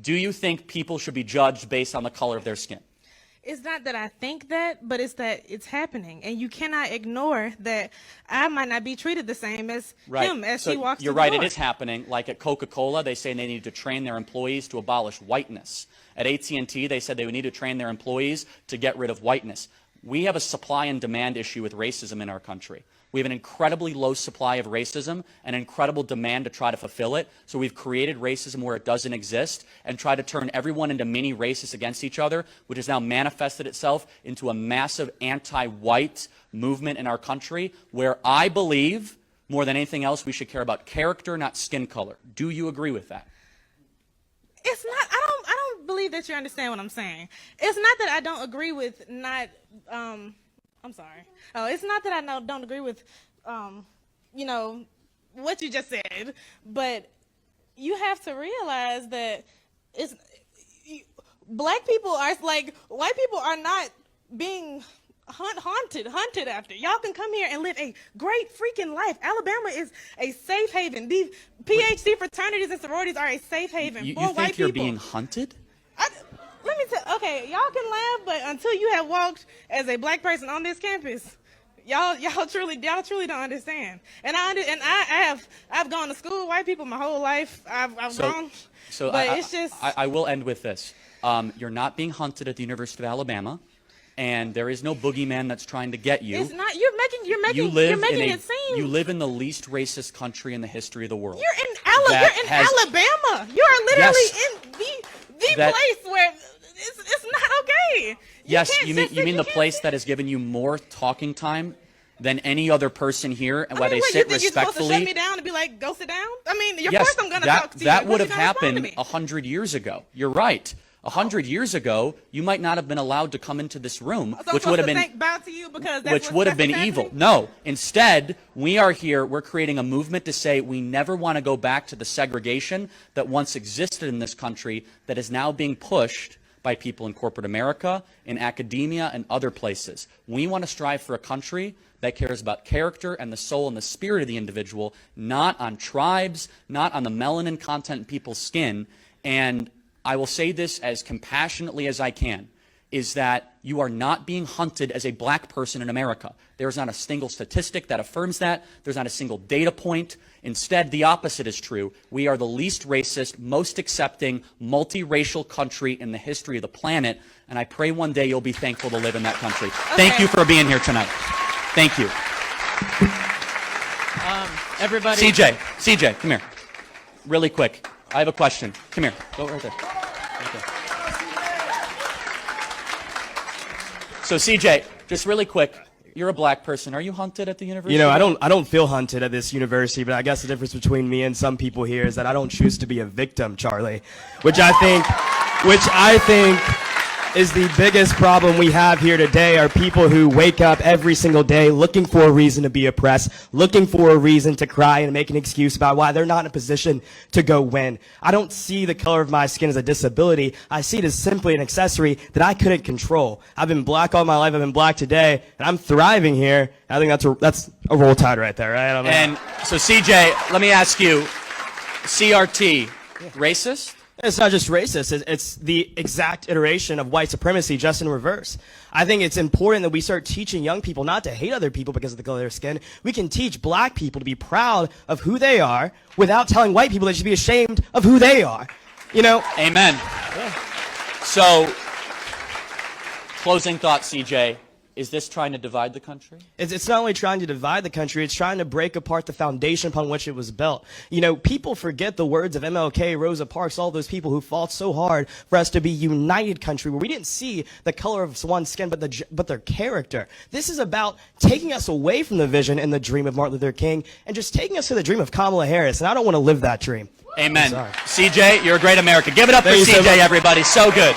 Do you think people should be judged based on the color of their skin? It's not that I think that, but it's that it's happening. And you cannot ignore that I might not be treated the same as him as he walks You're through the right, door. it is happening. Like at Coca-Cola, they say they need to train their employees to abolish whiteness. At AT&T, they said they would need to train their employees to get rid of whiteness. We have a supply and demand issue with racism in our country. We have an incredibly low supply of racism and incredible demand to try to fulfill it. So we've created racism where it doesn't exist and try to turn everyone into mini racists against each other, which has now manifested itself into a massive anti-white movement in our country where I believe, more than anything else, we should care about character, not skin color. Do you agree with that? It's not, I don't believe that you understand what I'm saying. It's not that I don't agree with I'm sorry. Oh, it's not that I don't agree with, you know, what you just said, but you have to realize that black people are like, white people are not being hunted after. Y'all can come here and live a great freaking life. Alabama is a safe haven. These PhD fraternities and sororities are a safe haven for white people. You think you're being hunted? Let me tell. Okay, y'all can laugh, but until you have walked as a black person on this campus, y'all truly don't understand. And I've gone to school with white people my whole life. I've gone. So but it's just. I will end with this. You're not being hunted at the University of Alabama, and there is no boogeyman that's trying to get you. It's not. You're making it seem. You live in the least racist country in the history of the world. You're in Alabama. You are literally in the place where it's not okay. You mean the place that has given you more talking time than any other person here, and where they sit respectfully. You're supposed to shut me down and be like, go sit down? I mean, of course I'm going to talk to you. That would have happened 100 years ago. You're right. 100 years ago, you might not have been allowed to come into this room, which would have been evil. No, instead, we are here, we're creating a movement to say we never want to go back to the segregation that once existed in this country that is now being pushed by people in corporate America, in academia, and other places. We want to strive for a country that cares about character and the soul and the spirit of the individual, not on tribes, not on the melanin content in people's skin. And I will say this as compassionately as I can, is that you are not being hunted as a black person in America. There's not a single statistic that affirms that. There's not a single data point. Instead, the opposite is true. We are the least racist, most accepting, multiracial country in the history of the planet, and I pray one day you'll be thankful to live in that country. Okay. Thank you for being here tonight. Thank you. Everybody. CJ, come here. Really quick. I have a question. Come here. Go right there. Right there. So CJ, just really quick. You're a black person. Are you hunted at the university? You know, I don't feel hunted at this university, but I guess the difference between me and some people here is that I don't choose to be a victim, Charlie, which I think is the biggest problem we have here today are people who wake up every single day looking for a reason to be oppressed, looking for a reason to cry and make an excuse about why they're not in a position to go win. I don't see the color of my skin as a disability. I see it as simply an accessory that I couldn't control. I've been black all my life. I've been black today, and I'm thriving here. I think that's a roll tide right there, right? And so CJ, let me ask you, CRT, racist? It's not just racist, it's the exact iteration of white supremacy, just in reverse. I think it's important that we start teaching young people not to hate other people because of the color of their skin. We can teach black people to be proud of who they are without telling white people they should be ashamed of who they are. You know? Amen. Yeah. So, closing thought, CJ. Is this trying to divide the country? It's not only trying to divide the country, it's trying to break apart the foundation upon which it was built. You know, people forget the words of MLK, Rosa Parks, all those people who fought so hard for us to be a united country where we didn't see the color of one's skin but their character. This is about taking us away from the vision and the dream of Martin Luther King and just taking us to the dream of Kamala Harris, and I don't want to live that dream. Amen. CJ, you're a great American. Give it up for CJ, everybody. So good.